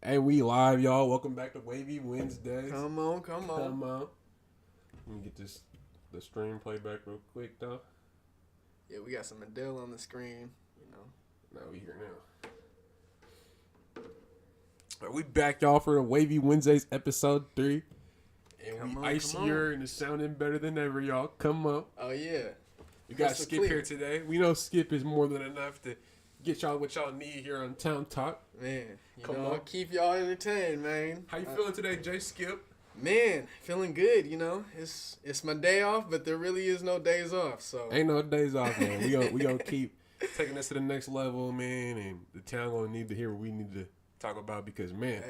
Hey, we live, y'all. Welcome back to Wavy Wednesdays. Come on. Come on. Let me get the stream playback real quick, though. Yeah, we got some Adele on the screen, Now we here now. Are we back, y'all, for the Wavy Wednesdays episode 3? And we icier and it's sounding better than ever, y'all. Come on. Oh, yeah. We got Skip here today. We know Skip is more than enough to get y'all what y'all need here on Town Talk. Man, Come on. Keep y'all entertained, man. How you feeling today, Jskip? Man, feeling good, It's my day off, but there really is no days off, so. Ain't no days off, man. We gonna keep taking this to the next level, man, and the town gonna need to hear what we need to talk about because, man,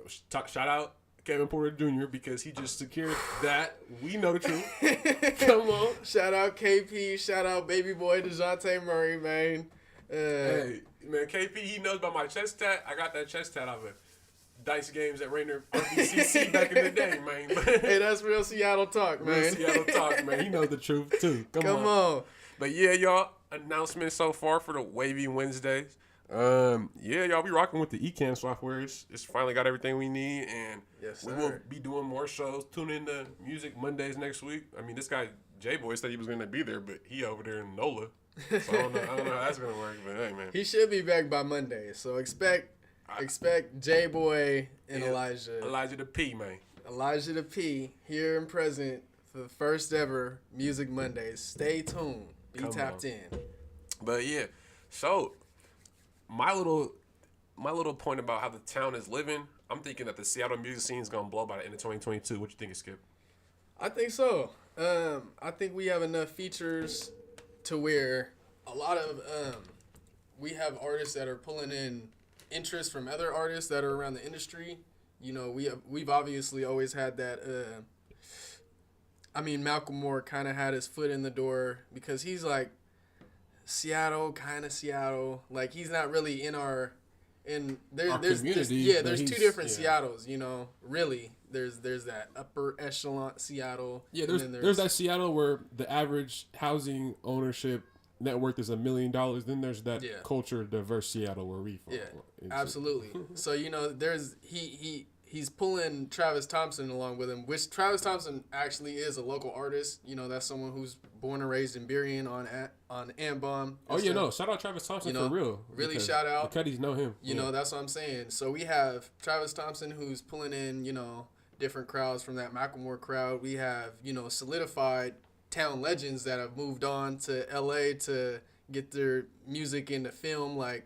shout out Kevin Porter Jr. because he just secured that. We know the truth. Come on. Shout out KP. Shout out baby boy DeJounte Murray, man. Hey, man, KP, he knows about my chest tat. I got that chest tat out of Dice games at Rainer RBCC back in the day, man. Hey, that's real Seattle talk, man. Real Seattle talk, man. He knows the truth, too. Come on. But, yeah, y'all, announcement so far for the Wavy Wednesdays. Yeah, y'all, we rocking with the eCam software. It's finally got everything we need, and we will be doing more shows. Tune in to Music Mondays next week. I mean, this guy, J-Boy, said he was going to be there, but he over there in NOLA. So I don't know how that's going to work, but hey, man. He should be back by Monday, so expect J-Boy and Elijah. Elijah the P, man. Elijah the P here and present for the first ever Music Mondays. Stay tuned. Be tapped in. But yeah, so my little point about how the town is living, I'm thinking that the Seattle music scene is gonna blow by the end of 2022. What you think, Skip? I think so. I think we have enough features to where a lot of we have artists that are pulling in interest from other artists that are around the industry. We've obviously always had that. Malcolm Moore kind of had his foot in the door because he's like Seattle, kind of Seattle. Like he's not really in our there's two different Seattles. Really there's that upper echelon Seattle. Yeah, there's that Seattle where the average housing ownership net worth is $1 million. Then there's that culture diverse Seattle where we from. Yeah, absolutely. So there's he's pulling Travis Thompson along with him, which Travis Thompson actually is a local artist. That's someone who's born and raised in Burien on Ambom. Oh yeah, no, shout out Travis Thompson for real. Really shout out. The Cuddies know him. That's what I'm saying. So we have Travis Thompson who's pulling in different crowds from that Macklemore crowd. We have solidified town legends that have moved on to LA to get their music into film, like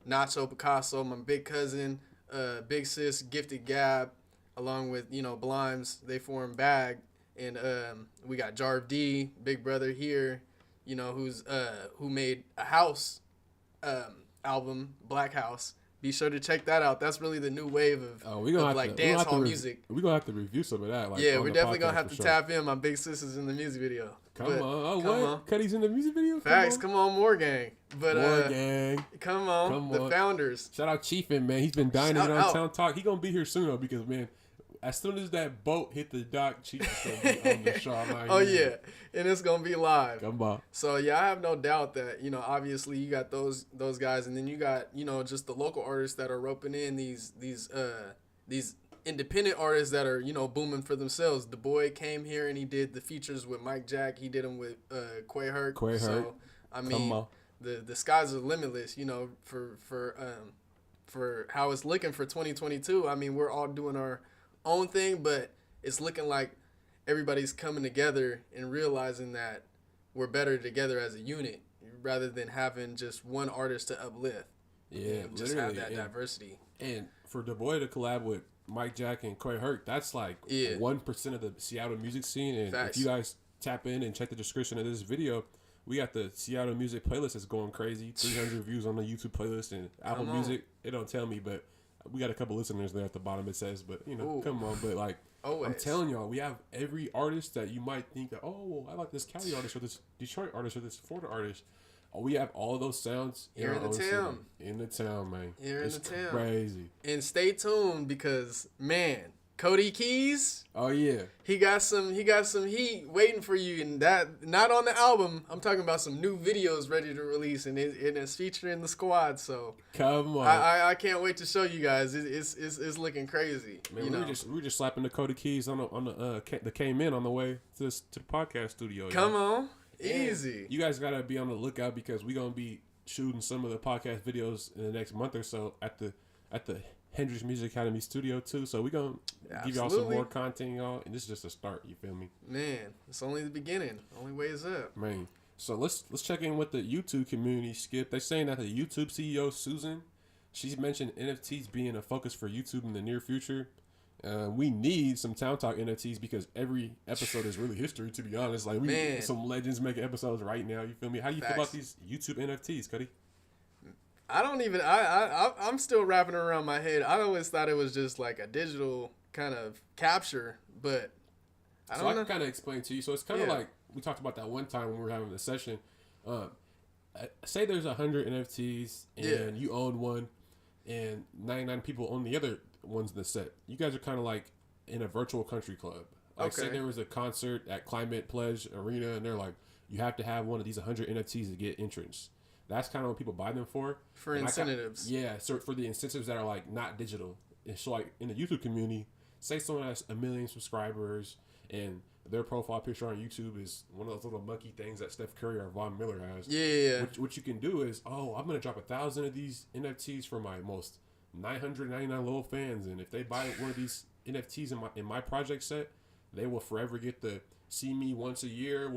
Nacho Picasso, my big cousin, Big Sis, Gifted Gab, along with Blimes. They form Bag, and we got Jarv D, Big Brother here, who made a house album, Black House. Be sure to check that out. That's really the new wave of dance hall music. We're going to have to review some of that. We're definitely going to have to tap in. My big sister's in the music video. Come on. Cuddy's in the music video? Facts. Come on, More Gang. More Gang. Come on. The founders. Shout out Chiefin, man. He's been dining on Town Talk. He going to be here soon, though, because, man, as soon as that boat hit the dock, Chiefin's going to be on the show. Oh, yeah. And it's going to be live. Come on. So, yeah, I have no doubt that, obviously you got those guys, and then you got, just the local artists that are roping in these independent artists that are, booming for themselves. The Boy came here and he did the features with Mike Jack. He did them with Quay Hurt. So, the skies are limitless, for how it's looking for 2022. We're all doing our own thing, but it's looking like everybody's coming together and realizing that we're better together as a unit rather than having just one artist to uplift. Yeah, just have that diversity. And for the Boy to collab with Mike Jack and Quay Hurt, that's like 1% of the Seattle music scene. And if you guys tap in and check the description of this video, we got the Seattle music playlist that's going crazy. 300 views on the YouTube playlist and Apple Music. It don't tell me, but we got a couple listeners there at the bottom. It says, but come on. But like, always. I'm telling y'all, we have every artist that you might think that, I like this Cali artist or this Detroit artist or this Florida artist. We have all of those sounds here in the town. In the town, man. Here in the town. Crazy. And stay tuned because, man, Cody Keys. Oh yeah. He got some heat waiting for you, and that not on the album. I'm talking about some new videos ready to release, and it's featuring the squad. So come on, I can't wait to show you guys. It's looking crazy. Man, we were just slapping the Cody Keys on the came in on the way to the podcast studio. Come on, easy. And you guys gotta be on the lookout because we're gonna be shooting some of the podcast videos in the next month or so at the Hendrix Music Academy studio too, so we're gonna give y'all some more content, y'all, and this is just a start. You feel me? Man, it's only the beginning. Only way is up. Man, so let's check in with the YouTube community. Skip, they're saying that the YouTube CEO Susan, she's mentioned NFTs being a focus for YouTube in the near future. We need some Town Talk NFTs because every episode is really history. To be honest, like we need some legends making episodes right now. You feel me? How do you feel about these YouTube NFTs, Cuddy? I don't even. I'm still wrapping it around my head. I always thought it was just like a digital kind of capture, but I don't know. I can kind of explain to you. So it's kind of like we talked about that one time when we were having the session. Say there's 100 NFTs and you own one, and 99 people own the other ones in the set. You guys are kind of like in a virtual country club. Like say there was a concert at Climate Pledge Arena, and they're like, you have to have one of these 100 NFTs to get entrance. That's kind of what people buy them for. For incentives. So for the incentives that are like not digital. And so like in the YouTube community, say someone has 1 million subscribers and their profile picture on YouTube is one of those little monkey things that Steph Curry or Von Miller has. Yeah. What you can do is, I'm going to drop 1,000 of these NFTs for my most 999 loyal fans. And if they buy one of these NFTs in my project set, they will forever get to see me once a year.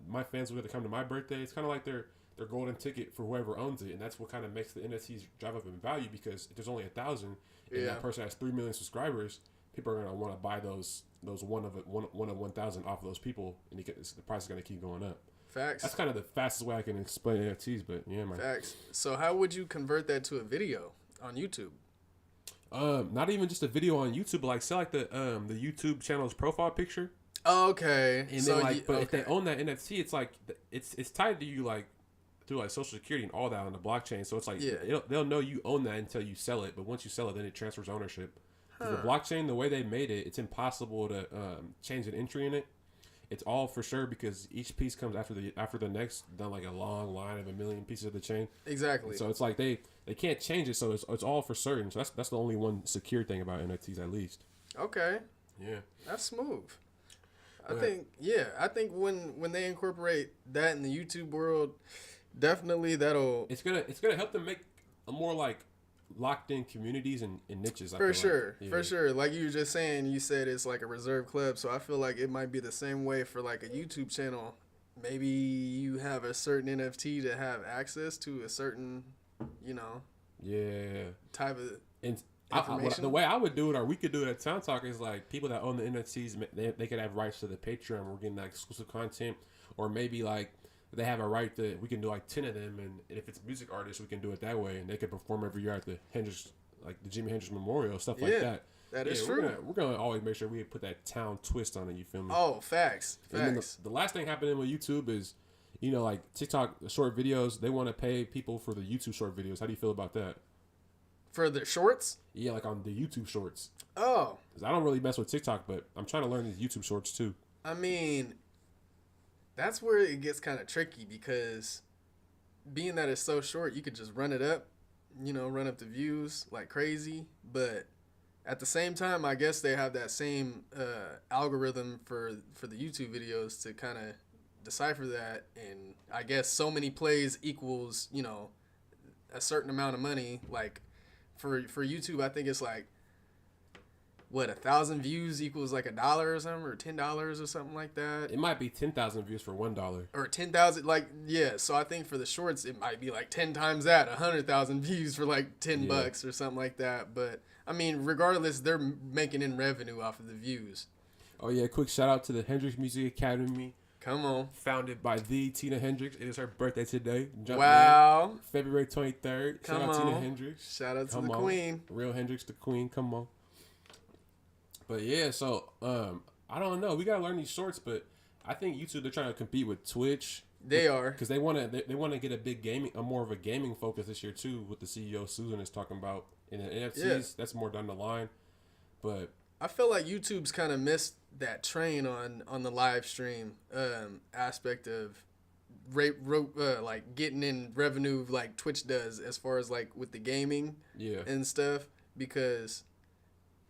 My fans will get to come to my birthday. It's kind of like their golden ticket for whoever owns it, and that's what kind of makes the NFTs drive up in value because if there's only 1,000 and that person has 3 million subscribers, people are gonna want to buy those one of 1,000 off of those people, and the price is gonna keep going up. Facts. That's kind of the fastest way I can explain NFTs, but yeah, man. Facts. So how would you convert that to a video on YouTube? Not even just a video on YouTube, but like say like the YouTube channel's profile picture. Okay. And then if they own that NFT, it's like it's tied to you like through like Social Security and all that on the blockchain. So it's like they'll know you own that until you sell it, but once you sell it, then it transfers ownership. The blockchain, the way they made it, it's impossible to change an entry in it. It's all for sure because each piece comes after the next, done like a long line of 1 million pieces of the chain. Exactly. So it's like they can't change it, so it's all for certain. So that's the only one secure thing about NFTs at least. Okay. Yeah. That's smooth. I think when they incorporate that in the YouTube world, definitely it's gonna help them make a more like locked in communities and niches. For sure. Like you were just saying, you said it's like a reserve club, so I feel like it might be the same way for like a YouTube channel. Maybe you have a certain NFT to have access to a certain, type of information. The way I would do it, or we could do it at Town Talk, is like people that own the NFTs, they could have rights to the Patreon. We're getting that exclusive content, or maybe like they have a right that we can do like 10 of them, and if it's music artists, we can do it that way, and they can perform every year at the Hendrix, like the Jimi Hendrix Memorial, stuff like that. That is true. We're gonna always make sure we put that town twist on it. You feel me? Oh, facts. And then the last thing happening with YouTube is, like TikTok short videos, they want to pay people for the YouTube short videos. How do you feel about that? For the shorts? Yeah, like on the YouTube shorts. Oh. 'Cause I don't really mess with TikTok, but I'm trying to learn these YouTube shorts too. I mean, that's where it gets kind of tricky because being that it's so short, you could just run it up, run up the views like crazy. But at the same time, I guess they have that same algorithm for the YouTube videos to kind of decipher that. And I guess so many plays equals, a certain amount of money. Like for YouTube, I think it's like, 1,000 views equals like $1 or something, or $10 or something like that. It might be 10,000 views for $1. Or 10,000, So I think for the shorts, it might be like 10 times that, 100,000 views for like $10 or something like that. But I mean, regardless, they're making in revenue off of the views. Oh yeah, quick shout out to the Hendrix Music Academy. Come on. Founded by the Tina Hendrix. It is her birthday today. Wow. February 23rd. Come shout out on. Tina Hendrix. Shout out to the queen. Real Hendrix, the queen. Come on. But yeah, so I don't know. We gotta learn these shorts, but I think YouTube, they're trying to compete with Twitch. They are, because they want to get a more of a gaming focus this year too. What the CEO Susan is talking about in the NFTs, that's more down the line. But I feel like YouTube's kind of missed that train on the live stream aspect of like getting in revenue like Twitch does as far as like with the gaming and stuff, because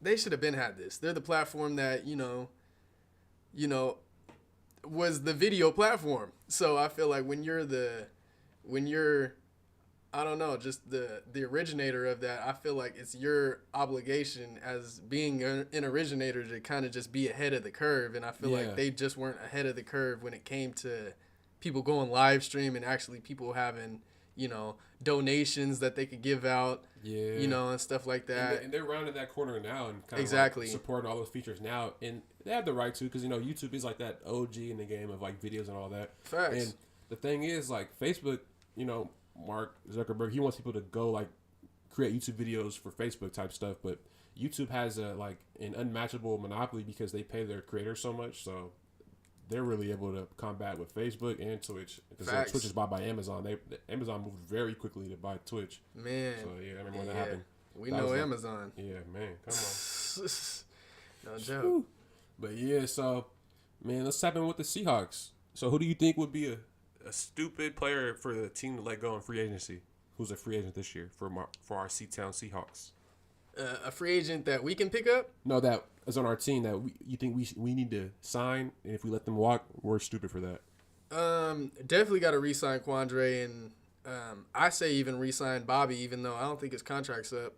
they should have had this. They're the platform that, you know, was the video platform. So I feel like when you're I don't know, just the originator of that, I feel like it's your obligation as being an originator to kind of just be ahead of the curve. And I feel like they just weren't ahead of the curve when it came to people going live stream and actually people having, you know, donations that they could give out, you know, and stuff like that. And they're rounding that corner now and kind of like supporting all those features now. And they have the right to, because, you know, YouTube is like that OG in the game of like videos and all that. Facts. And the thing is, like, Facebook, you know, Mark Zuckerberg, he wants people to go like create YouTube videos for Facebook type stuff, but YouTube has an unmatchable monopoly because they pay their creators so much. So they're really able to combat with Facebook and Twitch. Because Twitch is bought by Amazon. Amazon moved very quickly to buy Twitch. Man. So yeah, I remember when that happened. We know Amazon. Yeah, man. Come on. No joke. But yeah, so man, let's tap in with the Seahawks. So who do you think would be a stupid player for the team to let go in free agency? Who's a free agent this year for our C-Town Seahawks? A free agent that we can pick up? No, that is on our team that you think we need to sign, and if we let them walk, we're stupid for that. Definitely got to re-sign Quandre, and I say even re-sign Bobby, even though I don't think his contract's up.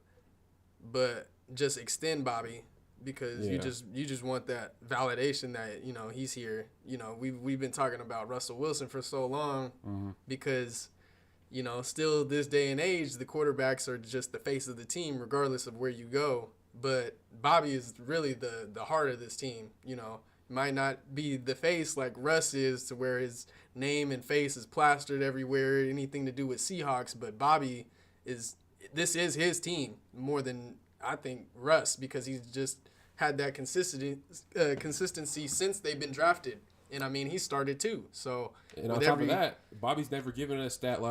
But just extend Bobby, because you just want that validation that, you know, he's here. You know, we've been talking about Russell Wilson for so long because, you know, still this day and age, the quarterbacks are just the face of the team regardless of where you go. But Bobby is really the heart of this team. You know, might not be the face like Russ is, to where his name and face is plastered everywhere, anything to do with Seahawks, but Bobby this is his team more than I think Russ, because he's just had that consistency since they've been drafted. And I mean, he started too. So, and on top of that, Bobby's never given us that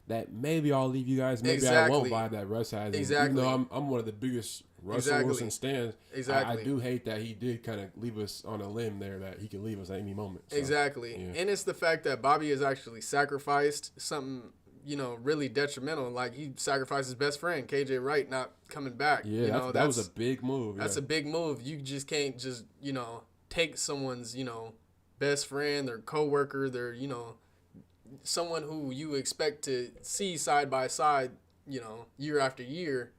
that maybe I'll leave you guys, maybe I won't vibe that Russ has. Exactly. Even though I'm one of the biggest Russell Wilson stands. Exactly. I do hate that he did kind of leave us on a limb there, that he can leave us at any moment. So, exactly. Yeah. And it's the fact that Bobby has actually sacrificed something, you know, really detrimental. Like, he sacrificed his best friend, KJ Wright, not coming back. Yeah, you know, that was a big move. That's a big move. You just can't just, you know, take someone's, you know, best friend, their coworker, their, you know, someone who you expect to see side by side, you know, year after year,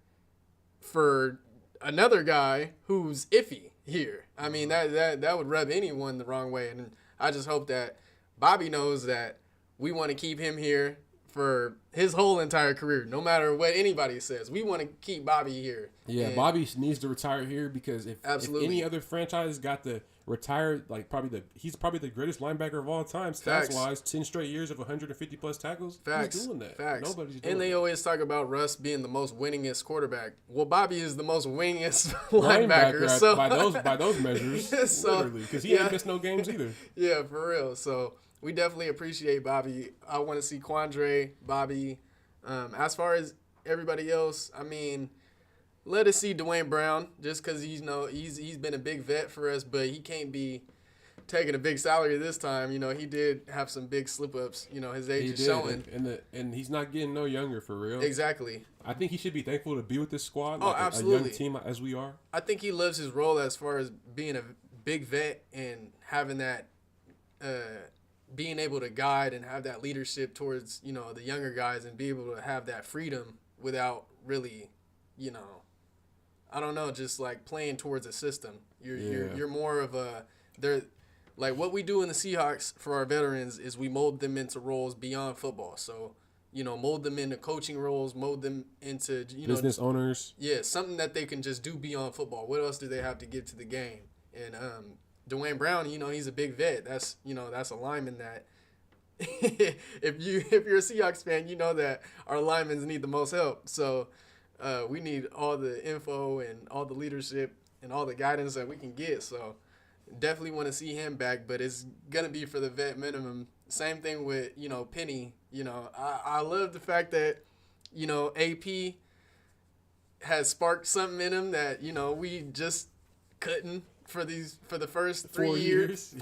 for another guy who's iffy here. I mean, that would rub anyone the wrong way. And I just hope that Bobby knows that we want to keep him here for his whole entire career, no matter what anybody says. We want to keep Bobby here. Yeah, and Bobby needs to retire here, because if any other franchise got to retire, like, he's probably the greatest linebacker of all time, stats-wise, 10 straight years of 150-plus tackles. Facts. Who's doing that? Facts. Nobody's doing And they that. always talk about Russ being the most winningest quarterback. Well, Bobby is the most winningest linebacker. So by those measures, so, literally, because he ain't missed no games either. Yeah, for real. So we definitely appreciate Bobby. I want to see Quandre, Bobby. As far as everybody else, I mean, let us see Dwayne Brown, just because he's been a big vet for us, but he can't be taking a big salary this time. You know, he did have some big slip-ups. You know, his age is showing. And he's not getting no younger, for real. Exactly. I think he should be thankful to be with this squad. Oh, absolutely. A young team as we are. I think he loves his role as far as being a big vet and having that being able to guide and have that leadership towards, you know, the younger guys, and be able to have that freedom without really, you know, I don't know, just like playing towards a system. You're more of like what we do in the Seahawks for our veterans is we mold them into roles beyond football. So, you know, mold them into coaching roles, mold them into, you know, business owners. Yeah, something that they can just do beyond football. What else do they have to give to the game? And Dwayne Brown, you know, he's a big vet. That's a lineman that if you're a Seahawks fan, you know that our linemen need the most help. So we need all the info and all the leadership and all the guidance that we can get. So definitely want to see him back, but it's gonna be for the vet minimum. Same thing with, you know, Penny. You know, I love the fact that, you know, AP has sparked something in him that, you know, we just couldn't for the first 4 years.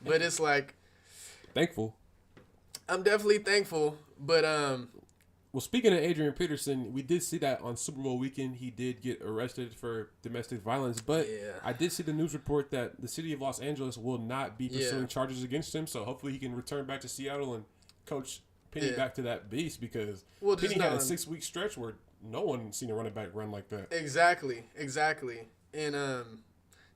But it's like, thankful. I'm definitely thankful, but well, speaking of Adrian Peterson, we did see that on Super Bowl weekend he did get arrested for domestic violence, but I did see the news report that the city of Los Angeles will not be pursuing charges against him, so hopefully he can return back to Seattle and coach Penny back to that beast, because Penny had a 6-week stretch where no one seen a running back run like that. Exactly. And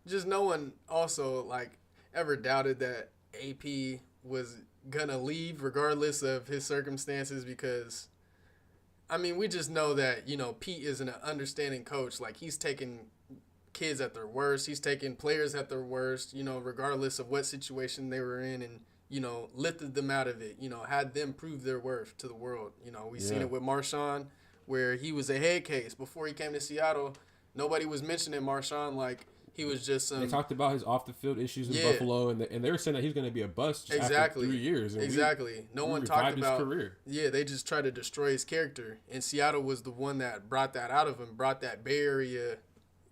just no one also like ever doubted that AP was gonna leave regardless of his circumstances, because I mean, we just know that, you know, Pete is an understanding coach. Like, he's taking kids at their worst, he's taking players at their worst, you know, regardless of what situation they were in, and, you know, lifted them out of it, you know, had them prove their worth to the world. You know, we've seen it with Marshawn, where he was a head case before he came to Seattle. Nobody was mentioning Marshawn like he was just some... They talked about his off-the-field issues in Buffalo, and they were saying that he was going to be a bust after 3 years. And no one talked about his career. Yeah, they just tried to destroy his character. And Seattle was the one that brought that out of him, brought that Bay Area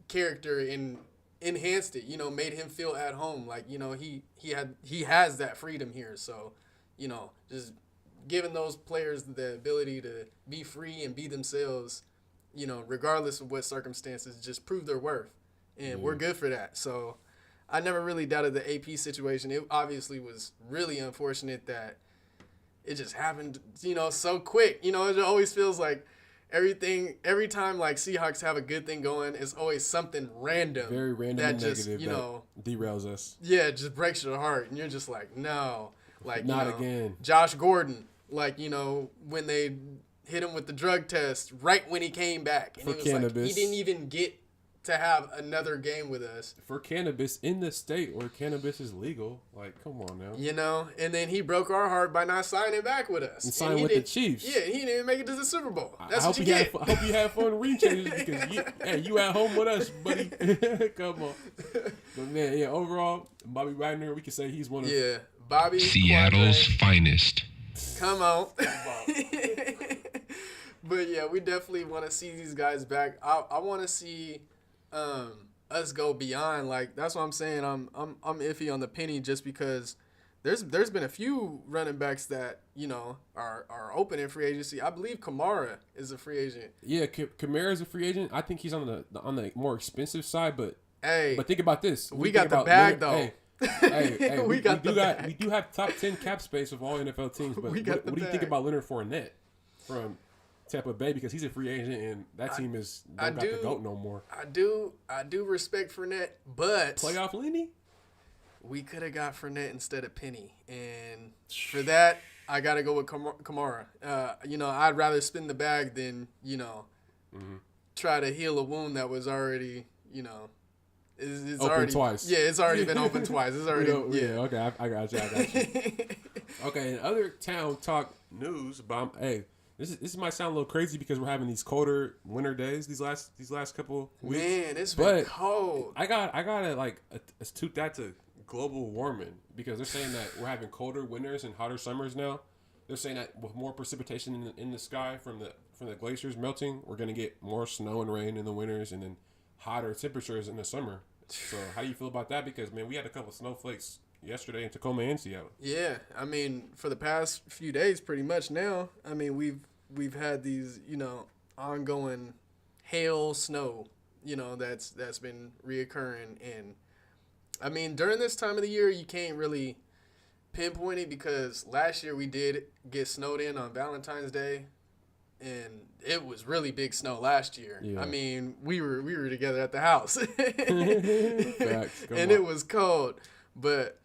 character and enhanced it, you know, made him feel at home. Like, you know, he has that freedom here. So, you know, just giving those players the ability to be free and be themselves, you know, regardless of what circumstances, just prove their worth. And we're good for that. So I never really doubted the AP situation. It obviously was really unfortunate that it just happened, you know, so quick. You know, it always feels like every time like Seahawks have a good thing going, it's always something random. Very random that and just, negative, you know, derails us. Yeah, it just breaks your heart. And you're just like, no. Like, not you know, again. Josh Gordon, like, you know, when they hit him with the drug test right when he came back. And for cannabis. Like, he didn't even get to have another game with us. For cannabis in the state where cannabis is legal. Like, come on now. You know, and then he broke our heart by not signing back with us. And signed with the Chiefs. Yeah, he didn't make it to the Super Bowl. That's I what you get. I hope you had fun ring changes, because you at home with us, buddy. Come on. But man, overall, Bobby Wagner, we can say he's one of Bobby Seattle's finest. Come on. But yeah, we definitely want to see these guys back. I want to see us go beyond. Like, that's what I'm saying. I'm iffy on the Penny, just because there's been a few running backs that, you know, are open in free agency. I believe Kamara is a free agent. Yeah, Kamara is a free agent. I think he's on the more expensive side, but hey, think about this. We got the bag though. Hey, we do have top 10 cap space of all NFL teams, but what do you think about Leonard Fournette from Tampa Bay, because he's a free agent and that team don't got the GOAT no more? I do respect Fournette, but playoff Lenny? We could have got Fournette instead of Penny, and for that I gotta go with Kamara. You know, I'd rather spin the bag than, you know, try to heal a wound that was already, you know, it's open already twice. Yeah, it's already been open twice. It's already okay. I got you. Okay, in other town talk news, but this might sound a little crazy because we're having these colder winter days these last couple weeks. Man, it's been cold. I gotta like astute that to global warming, because they're saying that we're having colder winters and hotter summers now. They're saying that with more precipitation in the sky from the glaciers melting, we're gonna get more snow and rain in the winters, and then hotter temperatures in the summer. So how do you feel about that? Because man, we had a couple of snowflakes yesterday in Tacoma and Seattle. Yeah, I mean, for the past few days, pretty much now. I mean, we've had these, you know, ongoing hail, snow, you know, that's been reoccurring. And I mean, during this time of the year, you can't really pinpoint it, because last year we did get snowed in on Valentine's Day, and it was really big snow last year. Yeah. I mean, we were together at the house, and it was cold. But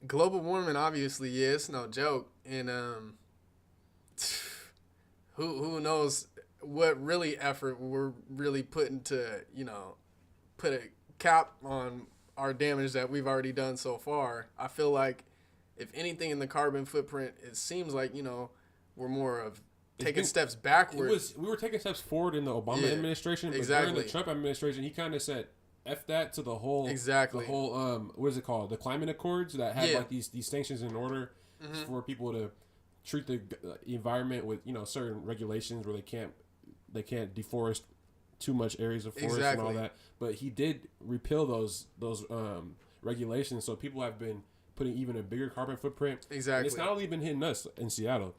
global warming, obviously, it's no joke. And who knows what really effort we're really putting to, you know, put a cap on our damage that we've already done so far. I feel like, if anything, in the carbon footprint, it seems like, you know, we're more of taking steps backwards. We were taking steps forward in the Obama administration, but during the Trump administration, he kind of said F that to the whole what is it called, the climate accords that had like these sanctions in order for people to treat the environment with, you know, certain regulations where they can't deforest too much areas of forest and all that. But he did repeal those regulations, so people have been putting even a bigger carbon footprint. Exactly. And it's not only been hitting us in Seattle.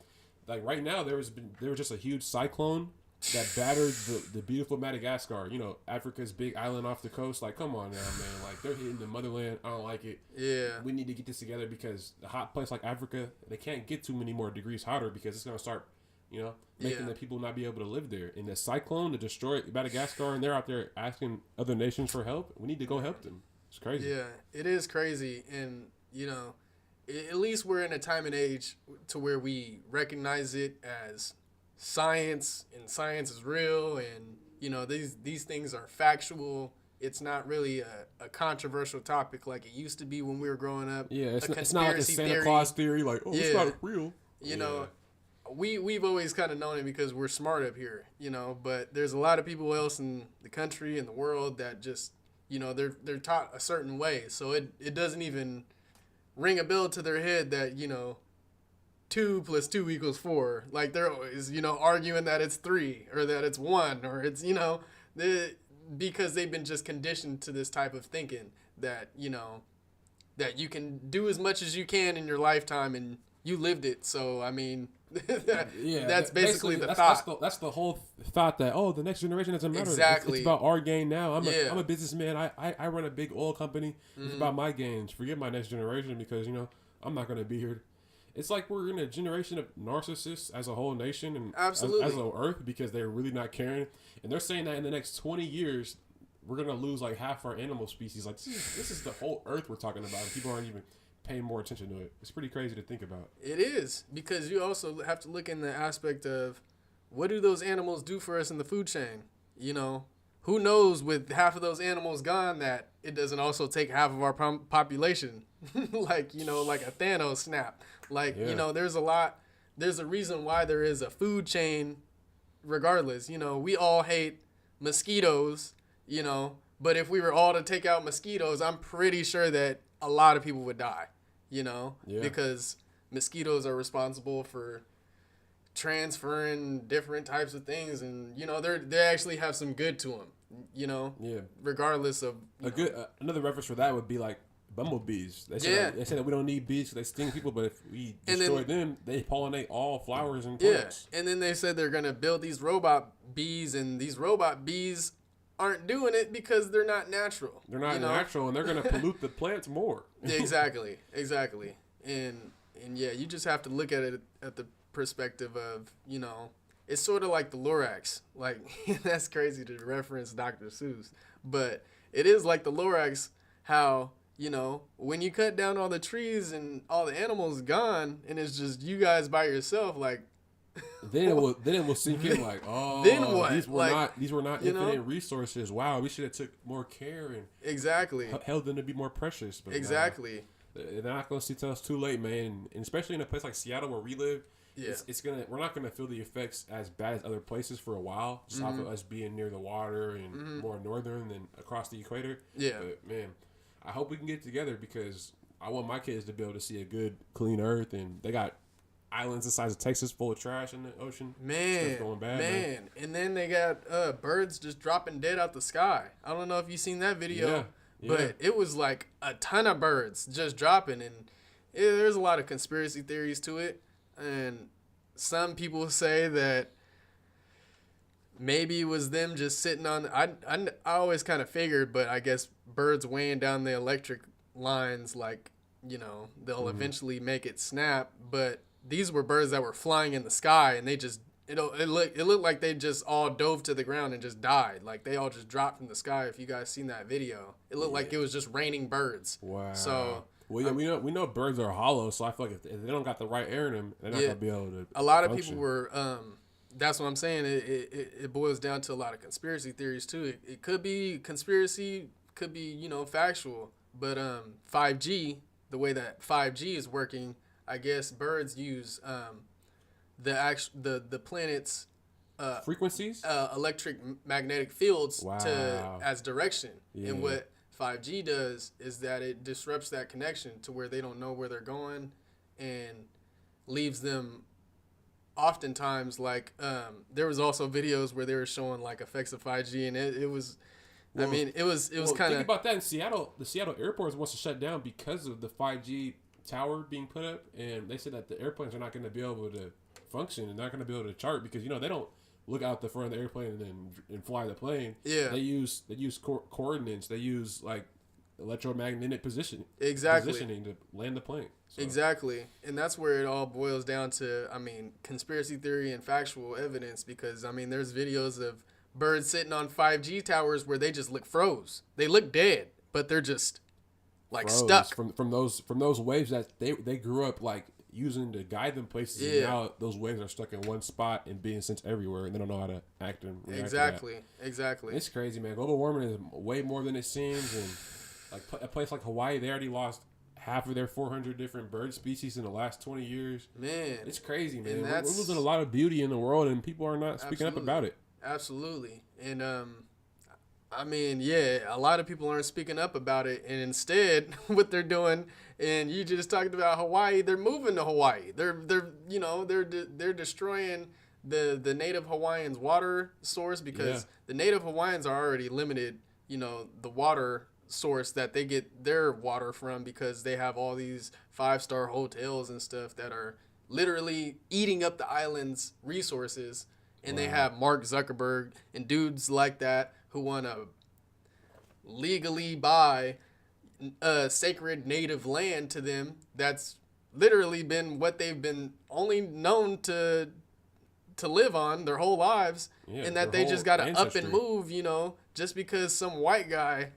Like right now, there was just a huge cyclone that battered the beautiful Madagascar. You know, Africa's big island off the coast. Like, come on now, man. Like, they're hitting the motherland. I don't like it. Yeah. We need to get this together because a hot place like Africa, they can't get too many more degrees hotter because it's gonna start, you know, making the people not be able to live there. And the cyclone to destroy Madagascar, and they're out there asking other nations for help. We need to go help them. It's crazy. Yeah, it is crazy, and you know, at least we're in a time and age to where we recognize it as science, and science is real, and you know, these things are factual. It's not really a controversial topic like it used to be when we were growing up. Yeah, it's not like a Santa Claus theory, like, oh, it's not real. You know, we've always kind of known it because we're smart up here, you know, but there's a lot of people else in the country and the world that just, you know, they're taught a certain way, so it doesn't even ring a bell to their head that, you know, 2 + 2 = 4. Like, they're always, you know, arguing that it's 3 or that it's 1 or it's, you know, because they've been just conditioned to this type of thinking that, you know, that you can do as much as you can in your lifetime and you lived it. So, I mean, that's basically the thought. That's the whole thought that, oh, the next generation doesn't matter. Exactly. It's about our gain now. I'm a businessman. I run a big oil company. It's about my gains. Forget my next generation because, you know, I'm not going to be here. It's like we're in a generation of narcissists as a whole nation and as a earth because they're really not caring. And they're saying that in the next 20 years, we're going to lose like half our animal species. Like, this is the whole earth we're talking about. And people aren't even paying more attention to it. It's pretty crazy to think about. It is, because you also have to look in the aspect of what do those animals do for us in the food chain? You know, who knows with half of those animals gone that it doesn't also take half of our population. Like, you know, like a Thanos snap. Like, you know, there's a reason why there is a food chain regardless. You know, we all hate mosquitoes, you know, but if we were all to take out mosquitoes, I'm pretty sure that a lot of people would die, you know, because mosquitoes are responsible for transferring different types of things, and you know they actually have some good to them, you know. Yeah. Regardless of another reference for that would be like bumblebees. They say that we don't need bees because they sting people, but if we destroy them, they pollinate all flowers and plants. Yeah, and then they said they're gonna build these robot bees, and these robot bees aren't doing it because they're not natural. They're not natural, and they're going to pollute the plants more. Exactly. And yeah, you just have to look at it at the perspective of, you know, it's sort of like the Lorax. Like, that's crazy to reference Dr. Seuss. But it is like the Lorax, how, you know, when you cut down all the trees and all the animals gone, and it's just you guys by yourself, like, Then it will sink in like, oh, then what? These were not infinite resources. Wow, we should have took more care and held them to be more precious. But they're not gonna see till it's too late, man. And especially in a place like Seattle where we live, we're not gonna feel the effects as bad as other places for a while, just off of us being near the water and more northern than across the equator. Yeah, but man, I hope we can get together because I want my kids to be able to see a good, clean earth, and they got islands the size of Texas full of trash in the ocean. Man. And then they got birds just dropping dead out the sky. I don't know if you've seen that video, but it was like a ton of birds just dropping, and there's a lot of conspiracy theories to it. And some people say that maybe it was them just sitting on. I always kind of figured, but I guess birds weighing down the electric lines, like, you know, they'll eventually make it snap, but these were birds that were flying in the sky, and they just it looked like they just all dove to the ground and just died. Like, they all just dropped from the sky. If you guys seen that video, it looked like it was just raining birds. Wow. So we know birds are hollow, so I feel like if they don't got the right air in them, they're not gonna be able to. A lot of people were. That's what I'm saying. It boils down to a lot of conspiracy theories too. It could be conspiracy, could be, you know, factual. But 5G, the way that 5G is working, I guess birds use the planet's frequencies, electromagnetic fields as direction. Yeah. And what 5G does is that it disrupts that connection to where they don't know where they're going, and leaves them oftentimes like there was also videos where they were showing like effects of 5G, and it was. Well, I mean, it was kind of. Think about that in Seattle. The Seattle airport wants to shut down because of the 5G tower being put up, and they said that the airplanes are not going to be able to function and not going to be able to chart because they don't look out the front of the airplane and fly the plane. Yeah, they use coordinates. They use like electromagnetic positioning to land the plane. So. Exactly, and that's where it all boils down to. I mean, conspiracy theory and factual evidence, because I mean, there's videos of birds sitting on 5G towers where they just look froze. They look dead, but they're just like stuck from those waves that they grew up like using to guide them places. Yeah. And now those waves are stuck in one spot and being sent everywhere, and they don't know how to act and react. Exactly. It's crazy, man. Global warming is way more than it seems, and like a place like Hawaii, they already lost half of their 400 different bird species in the last 20 years. Man, it's crazy, man. We're losing a lot of beauty in the world, and people are not speaking up about it. Absolutely. And I mean, yeah, a lot of people aren't speaking up about it, and instead what they're doing, and you just talked about Hawaii, they're moving to Hawaii. They're destroying the native Hawaiians' water source, because the native Hawaiians are already limited, the water source that they get their water from, because they have all these 5-star hotels and stuff that are literally eating up the island's resources. And they have Mark Zuckerberg and dudes like that who want to legally buy sacred native land to them. That's literally been what they've been only known to live on their whole lives. Yeah, and that they just got to up and move, just because some white guy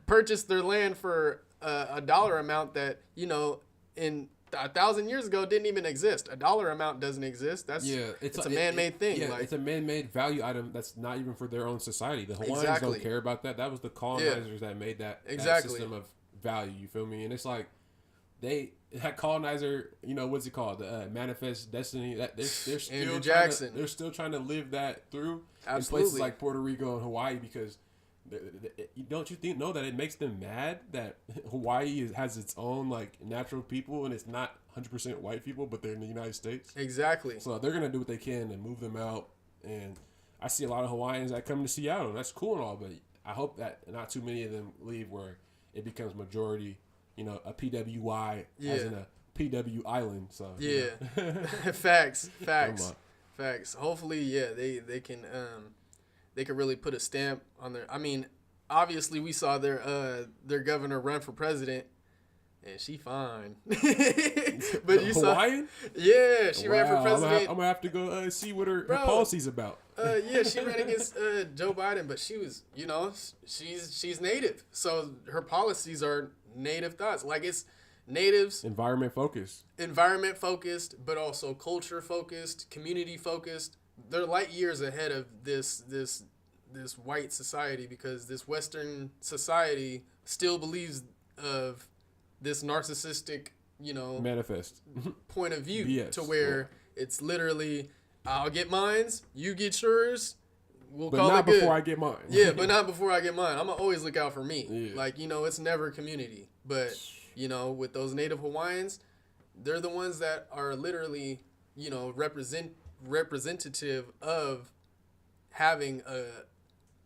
purchased their land for a dollar amount that, in 1,000 years ago didn't even exist. A dollar amount doesn't exist. It's a man-made thing. Yeah, it's a man-made value item that's not even for their own society. The Hawaiians don't care about that. That was the colonizers that made that system of value. You feel me? And it's like that colonizer, what's it called? The Manifest Destiny. That they're still Andrew Jackson. They're still trying to live that through in places like Puerto Rico and Hawaii, because. Don't you know that it makes them mad that Hawaii has its own like natural people, and it's not 100% white people, but they're in the United States? Exactly. So they're gonna do what they can to move them out. And I see a lot of Hawaiians that come to Seattle, and that's cool and all, but I hope that not too many of them leave where it becomes majority. A PWI as in a PW island. So facts. Hopefully, they can. They could really put a stamp on their. I mean, obviously we saw their governor run for president, and she fine. But you Hawaiian? Yeah, she ran for president. I'm gonna have to go see what her policy's about. Yeah, she ran against Joe Biden, but she was, she's native, so her policies are native thoughts. Like, it's natives, environment focused, but also culture focused, community focused. They're light years ahead of this white society, because this Western society still believes of this narcissistic, manifest point of view BS. To where it's literally, I'll get mines, you get yours, we'll but call not it good. before I get mine. Yeah, but not before I get mine. I'm gonna always look out for me. Yeah. Like, it's never community. But with those native Hawaiians, they're the ones that are literally, representative of having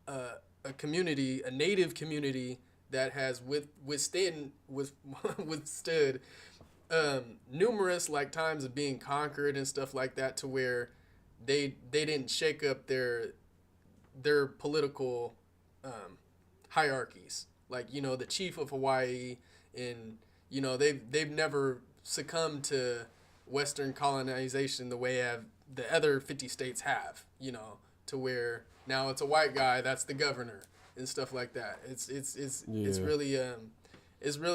a community, a native community that has withstood numerous like times of being conquered and stuff like that, to where they didn't shake up their political hierarchies. Like, the chief of Hawaii, and they've never succumbed to Western colonization the way the other 50 states have, to where now it's a white guy that's the governor and stuff like that. It's really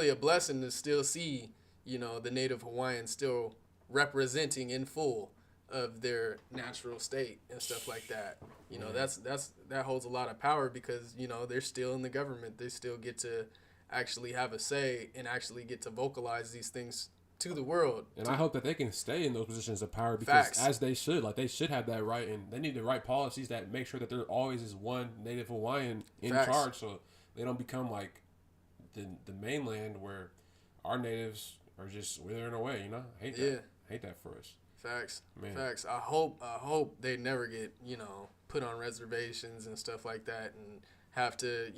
a blessing to still see, the native Hawaiians still representing in full of their natural state and stuff like that. That holds a lot of power, because they're still in the government. They still get to actually have a say and actually get to vocalize these things to the world. And I hope that they can stay in those positions of power, because as they should, like, they should have that right, and they need the right policies that make sure that there always is one native Hawaiian in charge, so they don't become like the mainland where our natives are just withering away. I hate that for us. Facts. Man. Facts. I hope they never get, put on reservations and stuff like that and have to,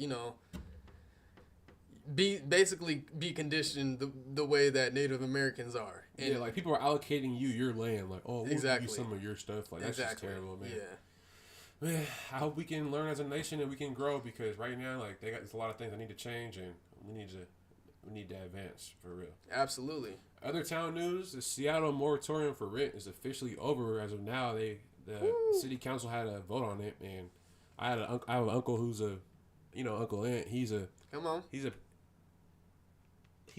be conditioned the way that Native Americans are. And yeah, like people are allocating you your land, like, oh, we'll give you some of your stuff. Like that's just terrible, man. Yeah. Man, I hope we can learn as a nation and we can grow because right now, like, there's a lot of things that need to change and we need to advance for real. Absolutely. Other town news: the Seattle moratorium for rent is officially over as of now. The city council had a vote on it, and I have an uncle who's Uncle Ant. He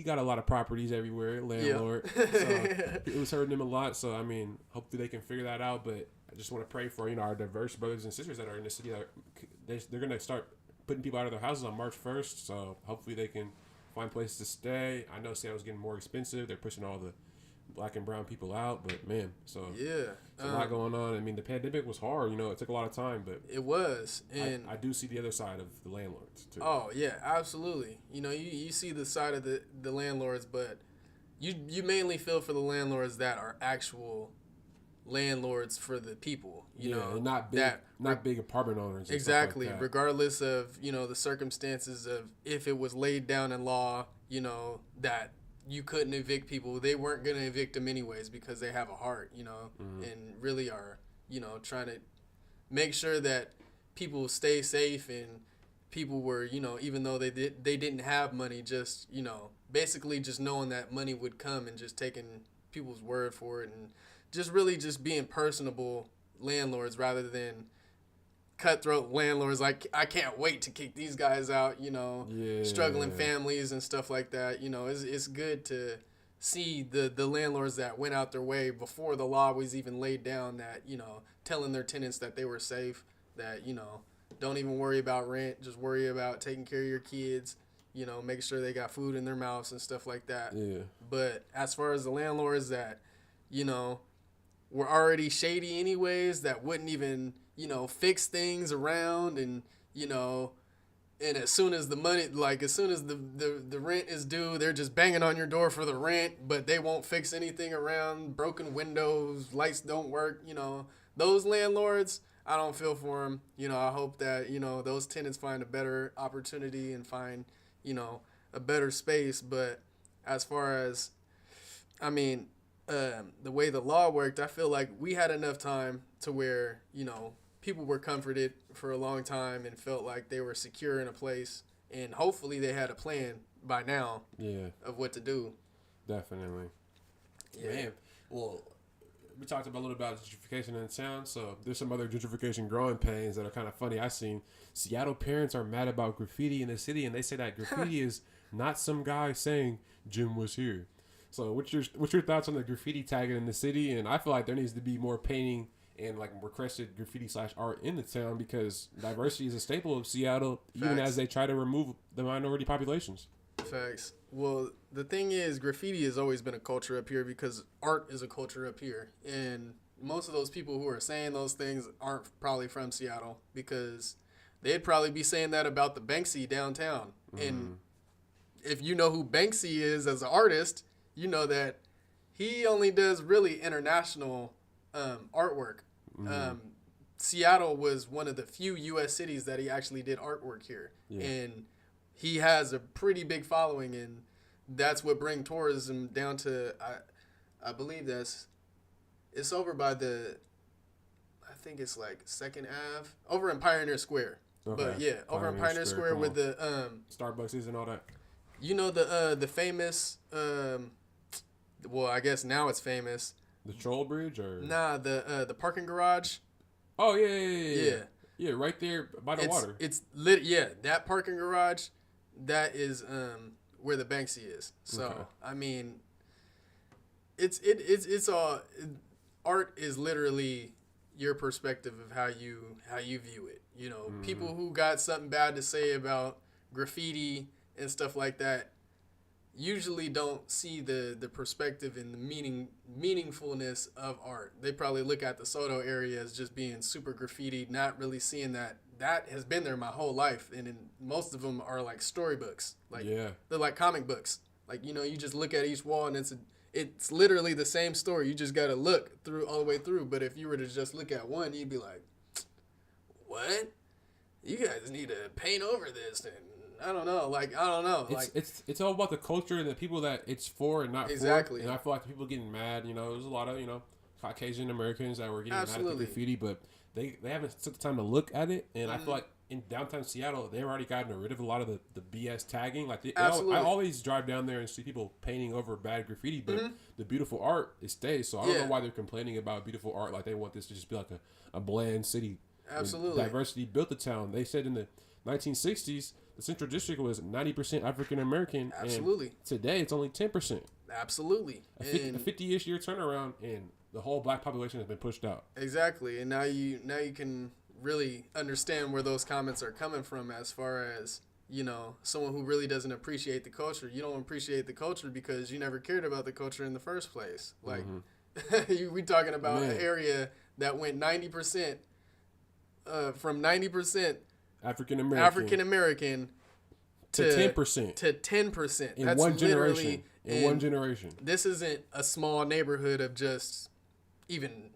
got a lot of properties everywhere, landlord. Yeah. So it was hurting him a lot. So I mean, hopefully they can figure that out. But I just want to pray for our diverse brothers and sisters that are in the city. They're gonna start putting people out of their houses on March 1st. So hopefully they can find places to stay. I know Seattle's getting more expensive. They're pushing all the black and brown people out, but man, there's a lot going on. I mean, the pandemic was hard. It took a lot of time, but it was. And I do see the other side of the landlords too. Oh yeah, absolutely. You see the side of the landlords, but you mainly feel for the landlords that are actual landlords for the people. And not big apartment owners. Exactly. Like regardless of the circumstances of if it was laid down in law, that you couldn't evict people. They weren't going to evict them anyways because they have a heart, and really are, trying to make sure that people stay safe and people were, even though they didn't have money, just, basically just knowing that money would come and just taking people's word for it and just really just being personable landlords rather than cutthroat landlords. Like, I can't wait to kick these guys out, struggling families and stuff like that. It's good to see the landlords that went out their way before the law was even laid down, that, telling their tenants that they were safe, that, don't even worry about rent, just worry about taking care of your kids, make sure they got food in their mouths and stuff like that. Yeah. But as far as the landlords that, were already shady anyways, that wouldn't even, fix things around and, and as soon as the money, like as soon as the rent is due, they're just banging on your door for the rent, but they won't fix anything around, broken windows, lights don't work, those landlords, I don't feel for them. I hope that, those tenants find a better opportunity and find, a better space. But as far as, the way the law worked, I feel like we had enough time to where, people were comforted for a long time and felt like they were secure in a place. And hopefully they had a plan by now of what to do. Definitely. Yeah. Man, well, we talked a little about gentrification in town, so there's some other gentrification growing pains that are kind of funny. I seen Seattle parents are mad about graffiti in the city, and they say that graffiti is not some guy saying Jim was here. So what's your thoughts on the graffiti tagging in the city? And I feel like there needs to be more painting and like requested graffiti / art in the town because diversity is a staple of Seattle, even as they try to remove the minority populations. Facts. Well, the thing is, graffiti has always been a culture up here because art is a culture up here. And most of those people who are saying those things aren't probably from Seattle because they'd probably be saying that about the Banksy downtown. Mm-hmm. And if you know who Banksy is as an artist, you know that he only does really international artwork. Mm-hmm. Seattle was one of the few U.S. cities that he actually did artwork here. Yeah. And he has a pretty big following, and that's what brings tourism down to, I believe it's over by I think it's like 2nd Ave, over in Pioneer Square. Okay. But yeah, over in Pioneer Square with the Starbucks and all that. The famous, well, I guess now it's famous. The Troll Bridge or? Nah, the parking garage. Oh, yeah. Yeah, right there by the water. It's lit. Yeah, that parking garage, that is where the Banksy is. So, okay. It's all, art is literally your perspective of how you view it. People who got something bad to say about graffiti and stuff like that usually don't see the perspective and the meaningfulness of art. They probably look at the Soto area as just being super graffiti, not really seeing that has been there my whole life. And most of them are like storybooks. They're like comic books. Like, you just look at each wall and it's literally the same story. You just got to look through all the way through. But if you were to just look at one, you'd be like, what? You guys need to paint over this. And I don't know. Like, I don't know. It's all about the culture and the people that it's for and not exactly. for. And I feel like the people getting mad, you know, there's a lot of, you know, Caucasian Americans that were getting mad at the graffiti, but they haven't took the time to look at it. And I feel like in downtown Seattle, they've already gotten rid of a lot of the BS tagging. Like, I always drive down there and see people painting over bad graffiti, but the beautiful art, it stays. So I don't know why they're complaining about beautiful art. Like, they want this to just be like a bland city. Absolutely. Diversity built the town. They said in the 1960s, the Central District was 90% African American. Absolutely. And today, it's only 10%. Absolutely. A 50-ish year turnaround, and the whole black population has been pushed out. Exactly. And now you can really understand where those comments are coming from as far as, you know, someone who really doesn't appreciate the culture. You don't appreciate the culture because you never cared about the culture in the first place. Like, we talking about an area that went 90%, from 90% African American to 10%. To 10%. In one generation. In one generation. This isn't a small neighborhood of just even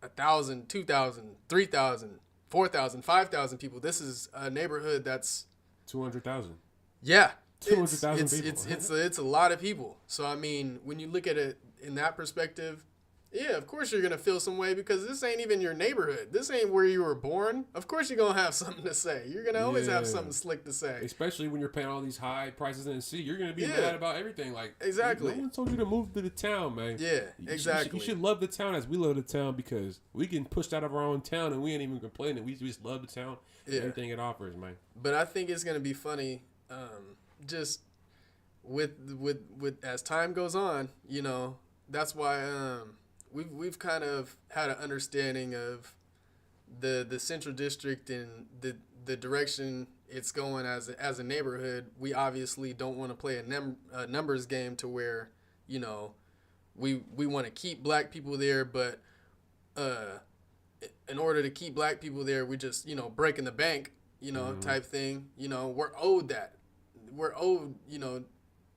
1,000, 2,000, 3,000, 4,000, 5,000 people. This is a neighborhood that's 200,000. Yeah. 200,000 people. It's a lot of people. So, I mean, when you look at it in that perspective, yeah, of course you're going to feel some way because this ain't even your neighborhood. This ain't where you were born. Of course you're going to have something to say. You're going to always have something slick to say. Especially when you're paying all these high prices in the city. You're going to be mad about everything. Like, exactly. No one told you to move to the town, man. Yeah, exactly. You should love the town as we love the town because we get pushed out of our own town and we ain't even complaining. We just love the town and everything it offers, man. But I think it's going to be funny just with as time goes on, you know, that's why we've kind of had an understanding of the Central District and the direction it's going as a neighborhood. We obviously don't want to play a numbers game to where, you know, we want to keep black people there, but in order to keep black people there, we just, you know, breaking the bank, you know, type thing. You know, we're owed that. We're owed, you know,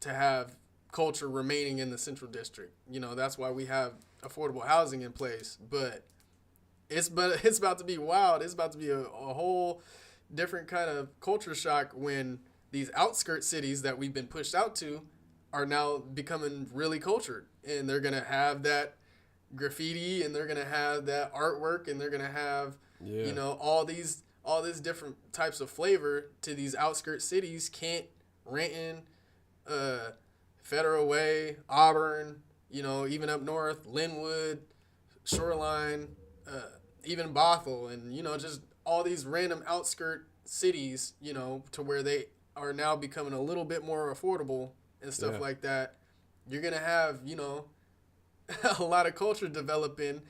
to have culture remaining in the Central District. You know, that's why we have affordable housing in place. But it's about to be wild. It's about to be a whole different kind of culture shock when these outskirt cities that we've been pushed out to are now becoming really cultured. And they're going to have that graffiti and they're going to have that artwork and they're going to have, you know, all these different types of flavor to these outskirt cities. Kent, Renton, Federal Way, Auburn, you know, even up north, Linwood, Shoreline, even Bothell, and, you know, just all these random outskirt cities, you know, to where they are now becoming a little bit more affordable and stuff like that. You're going to have, you know, a lot of culture developing.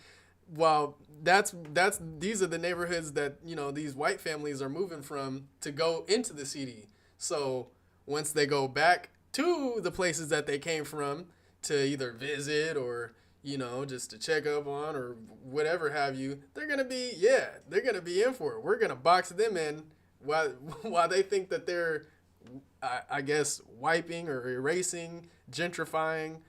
While these are the neighborhoods that, you know, these white families are moving from to go into the city. So once they go back to the places that they came from to either visit or, you know, just to check up on or whatever have you, they're going to be in for it. We're going to box them in while they think that they're, I guess, wiping or erasing, gentrifying,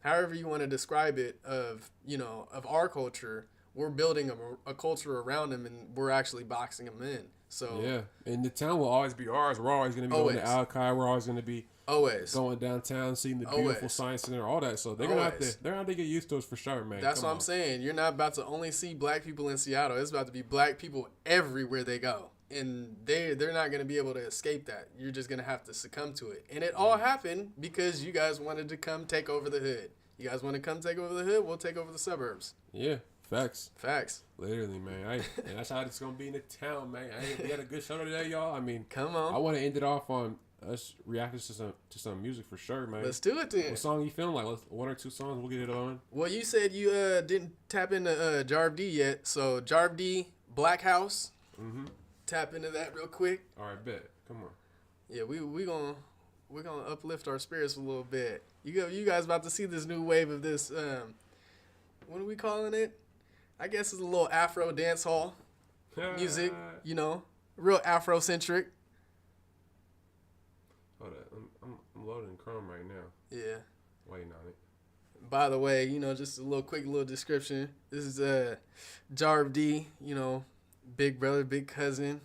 however you want to describe it, of, you know, of our culture. We're building a culture around them and we're actually boxing them in. So yeah, and the town will always be ours. We're always going to be going to Alki. We're always going to be going downtown, seeing the beautiful science center, all that. So they're gonna have to get used to us for sure, man. That's what I'm saying. You're not about to only see black people in Seattle. It's about to be black people everywhere they go, and they're not gonna be able to escape that. You're just gonna have to succumb to it. And it all happened because you guys wanted to come take over the hood. You guys want to come take over the hood? We'll take over the suburbs. Yeah. Facts. Literally, man. And that's how it's going to be in the town, man. We had a good show today, y'all. I mean, come on. I want to end it off on us reacting to some music for sure, man. Let's do it then. What song you feeling like? One or two songs, we'll get it on. Well, you said you didn't tap into Jarv D yet. So, Jarv D, Black House. Mm-hmm. Tap into that real quick. All right, bet. Come on. Yeah, we're gonna uplift our spirits a little bit. You guys about to see this new wave of this, what are we calling it? I guess it's a little Afro dance hall music, you know, real Afro-centric. Hold on, I'm loading Chrome right now. Yeah. Waiting on it. By the way, just a quick description. This is Jarv D, big brother, big cousin,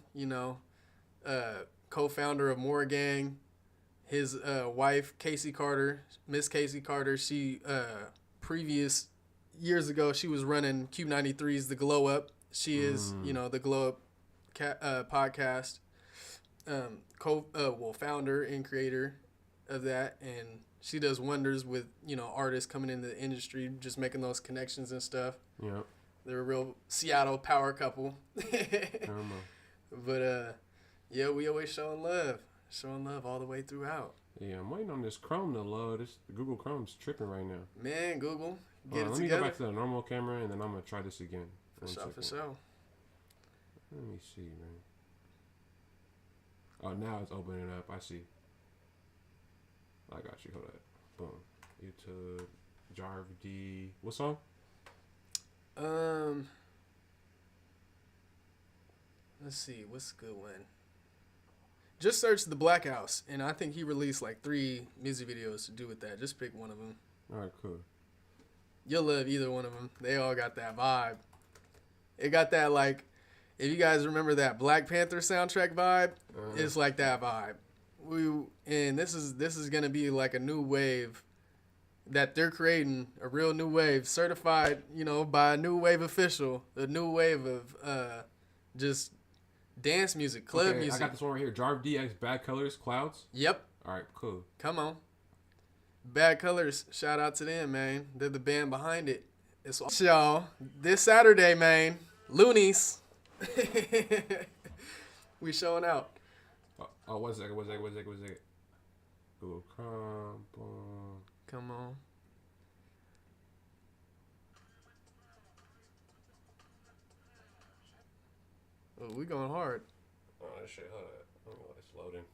co-founder of More Gang. His wife, Casey Carter, Miss Casey Carter, she previous years ago, she was running Cube 93's The Glow Up. She is, the Glow Up podcast, founder and creator of that, and she does wonders with, artists coming into the industry, just making those connections and stuff. Yeah. They're a real Seattle power couple. But, yeah, we always showing love all the way throughout. Yeah, I'm waiting on this Chrome to load. Google Chrome's tripping right now. Man, Google, get it let together. me go back to the normal camera, and then I'm going to try this again. For sure. Let me see, man. Oh, now it's opening up. I see. I got you. Hold up. Boom. YouTube. Jarv D. What song? Let's see. What's a good one? Just search The Black House, and I think he released like 3 music videos to do with that. Just pick one of them. All right, cool. You'll love either one of them. They all got that vibe. It got that, like, if you guys remember that Black Panther soundtrack vibe, it's like that vibe. And this is gonna be like a new wave that they're creating, a real new wave, certified, by a New Wave official, the new wave of just dance music, club music. I got this one right here. Jarv DX, Bad Colors, Clouds. Yep. All right, cool. Come on. Bad Colors, shout out to them, man. They're the band behind it. It's y'all this Saturday, man. Loonies. We showing out. Oh, one second. Google Chrome. Boom. Come on. Oh, we going hard. Oh, that shit, hold up. I don't know why it's loading.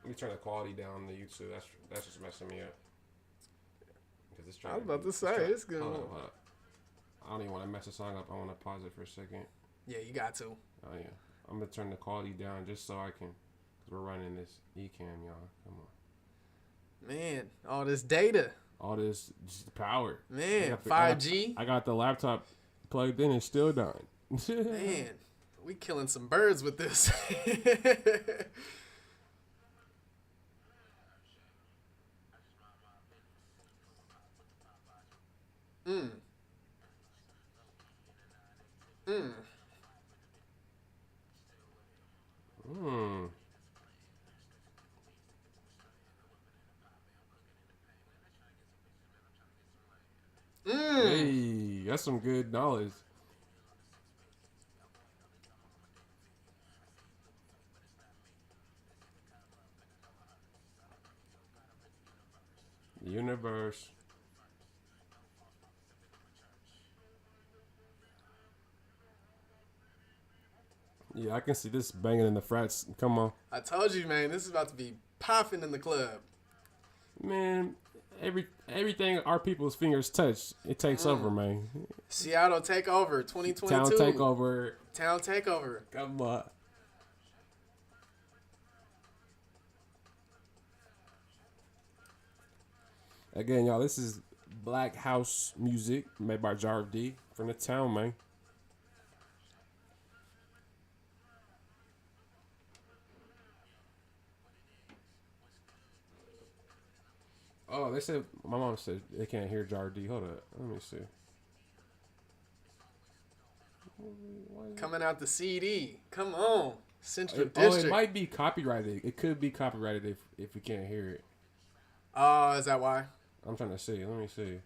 Let me turn the quality down on the YouTube. That's just messing me up. I was about to say, it's good. Hold up. I don't even want to mess the song up. I want to pause it for a second. Yeah, you got to. Oh, yeah. I'm going to turn the quality down just so I can, because we're running this eCam, y'all. Come on. Man, all this data. All this just power. Man, 5G. I got the laptop plugged in and still dying. Man, we killing some birds with this. Hey, that's some good knowledge. Universe. Yeah, I can see this banging in the frats. Come on. I told you, man, this is about to be popping in the club. Man, everything our people's fingers touch, it takes over, man. Seattle takeover 2022. Town takeover. Town takeover. Come on. Again, y'all, this is Black House music made by Jarv D from the town, man. Oh, they said, my mom said they can't hear Jarv D. Hold up. Let me see. Coming out the CD. Come on. Central Oh, District. it might be copyrighted. It could be copyrighted if we can't hear it. Oh, is that why? I'm trying to see. Let me see.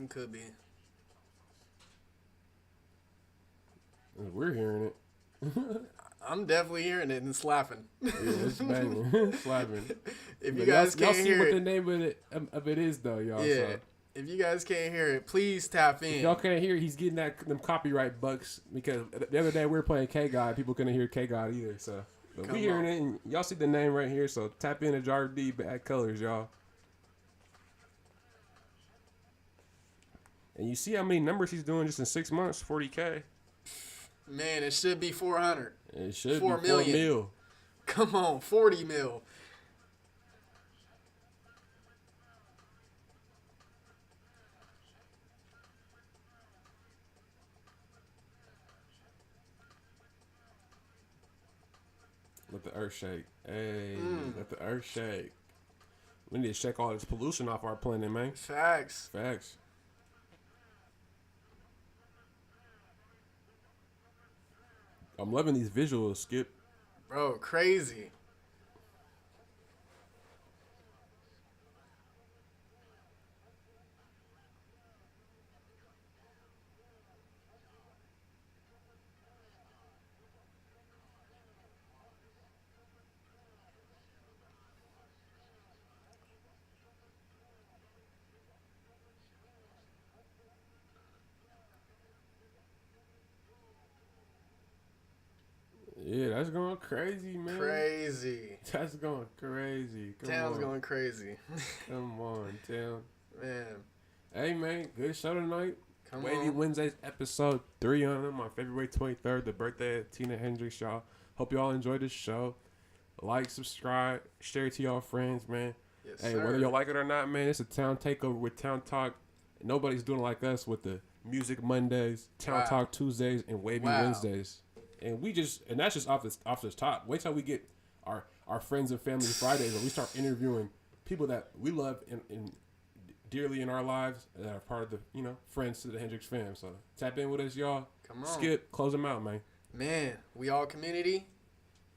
It could be. We're hearing it. I'm definitely hearing it and slapping. Yeah, it's banging. Slapping. If you guys can't y'all see hear what it, the name of it is, though, y'all. yeah. So. If you guys can't hear it, please tap in. If y'all can't hear it, he's getting them copyright bucks because the other day we were playing K-God. People couldn't hear K-God either. So but we hearing it, and y'all see the name right here. So tap in to Jarv D, Bad Colors, y'all. And you see how many numbers he's doing just in 6 months? 40K. Man, it should be 400. It should 4 be million. 4 mil. Come on, 40 mil. Let the earth shake. Hey, let the earth shake. We need to shake all this pollution off our planet, man. Facts. I'm loving these visuals, Skip. Bro, crazy. Yeah, that's going crazy, man. Crazy. That's going crazy. Town's going crazy. Come on, Town. Man. Hey, man, good show tonight. Come Wavy on. Wednesdays, episode 3 on them on February 23rd, the birthday of Tina Hendricks, y'all. Hope y'all enjoyed this show. Like, subscribe, share it to y'all friends, man. Yes, hey, sir. whether y'all like it or not, man, it's a Town Takeover with Town Talk. Nobody's doing it like us with the Music Mondays, Town Talk Tuesdays, and Wavy Wednesdays. And that's just off the top. Wait till we get our friends and family Fridays where we start interviewing people that we love and dearly in our lives that are part of the, friends to the Hendricks fam. So tap in with us, y'all. Come on. Skip, close them out, man. Man, we all community.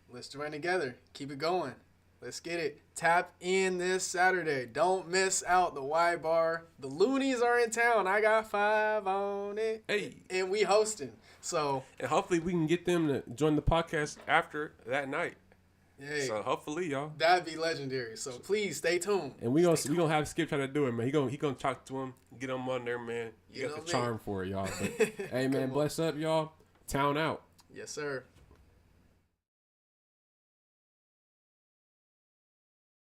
Let's join together. Keep it going. Let's get it. Tap in this Saturday. Don't miss out the Y Bar. The Loonies are in town. I got 5 on it. Hey. And we hosting. So. And hopefully we can get them to join the podcast after that night. Hey. So hopefully, y'all. That'd be legendary. So please stay tuned. And we gonna have Skip try to do it, man. He gonna talk to him, get him on there, man. You got the charm for it, y'all. But, hey, man, bless up, y'all. Town out. Yes, sir.